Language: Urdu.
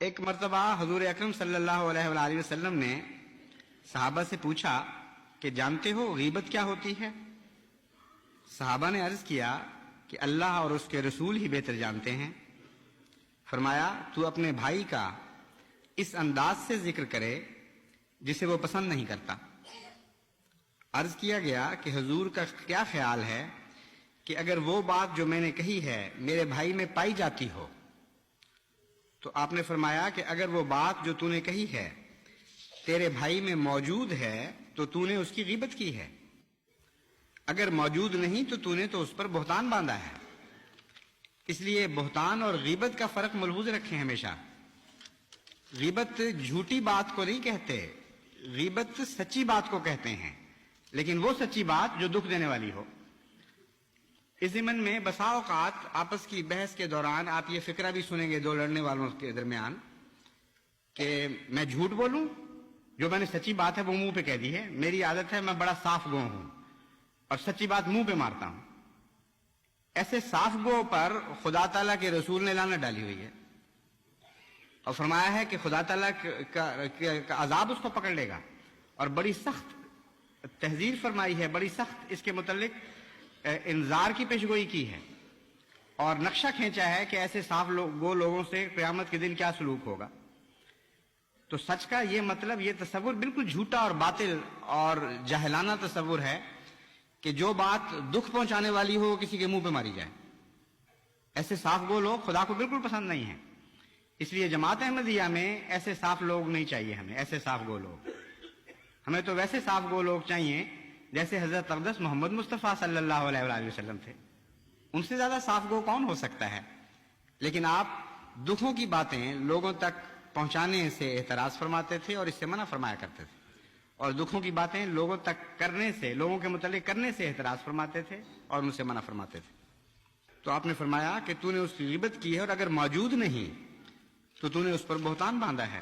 ایک مرتبہ حضور اکرم صلی اللہ علیہ وآلہ وسلم نے صحابہ سے پوچھا کہ جانتے ہو غیبت کیا ہوتی ہے؟ صحابہ نے عرض کیا کہ اللہ اور اس کے رسول ہی بہتر جانتے ہیں۔ فرمایا تو اپنے بھائی کا اس انداز سے ذکر کرے جسے وہ پسند نہیں کرتا۔ عرض کیا گیا کہ حضور کا کیا خیال ہے کہ اگر وہ بات جو میں نے کہی ہے میرے بھائی میں پائی جاتی ہو، تو آپ نے فرمایا کہ اگر وہ بات جو تو نے کہی ہے تیرے بھائی میں موجود ہے تو تو نے اس کی غیبت کی ہے، اگر موجود نہیں تو نے تو اس پر بہتان باندھا ہے۔ اس لیے بہتان اور غیبت کا فرق ملحوظ رکھیں ہمیشہ۔ غیبت جھوٹی بات کو نہیں کہتے، غیبت سچی بات کو کہتے ہیں، لیکن وہ سچی بات جو دکھ دینے والی ہو۔ اس ضمن میں بسا اوقات آپس کی بحث کے دوران آپ یہ فکرہ بھی سنیں گے دو لڑنے والوں کے درمیان کہ میں جھوٹ بولوں، جو میں نے سچی بات ہے وہ منہ پہ کہہ دی ہے، میری عادت ہے میں بڑا صاف گو ہوں اور سچی بات منہ پہ مارتا ہوں۔ ایسے صاف گو پر خدا تعالیٰ کے رسول نے لعنت ڈالی ہوئی ہے اور فرمایا ہے کہ خدا تعالیٰ کا عذاب اس کو پکڑ لے گا، اور بڑی سخت تحذیر فرمائی ہے، بڑی سخت اس کے متعلق انذار کی پیشگوئی کی ہے، اور نقشہ کھینچا ہے کہ ایسے صاف گو لوگوں سے قیامت کے دن کیا سلوک ہوگا۔ تو سچ کا یہ مطلب، یہ تصور بالکل جھوٹا اور باطل اور جاہلانہ تصور ہے کہ جو بات دکھ پہنچانے والی ہو کسی کے منہ پہ ماری جائے۔ ایسے صاف گو لوگ خدا کو بالکل پسند نہیں ہیں، اس لیے جماعت احمدیہ میں ایسے صاف لوگ نہیں چاہیے ہمیں، ایسے صاف گو لوگ۔ ہمیں تو ویسے صاف گو لوگ چاہیے جیسے حضرت اقدس محمد مصطفیٰ صلی اللہ علیہ وآلہ وسلم تھے، ان سے زیادہ صاف گو کون ہو سکتا ہے؟ لیکن آپ دکھوں کی باتیں لوگوں تک پہنچانے سے اعتراض فرماتے تھے اور اس سے منع فرمایا کرتے تھے، اور دکھوں کی باتیں لوگوں تک کرنے سے، لوگوں کے متعلق کرنے سے اعتراض فرماتے تھے اور ان سے منع فرماتے تھے۔ تو آپ نے فرمایا کہ تو نے اس کی غیبت کی ہے، اور اگر موجود نہیں تو نے اس پر بہتان باندھا ہے۔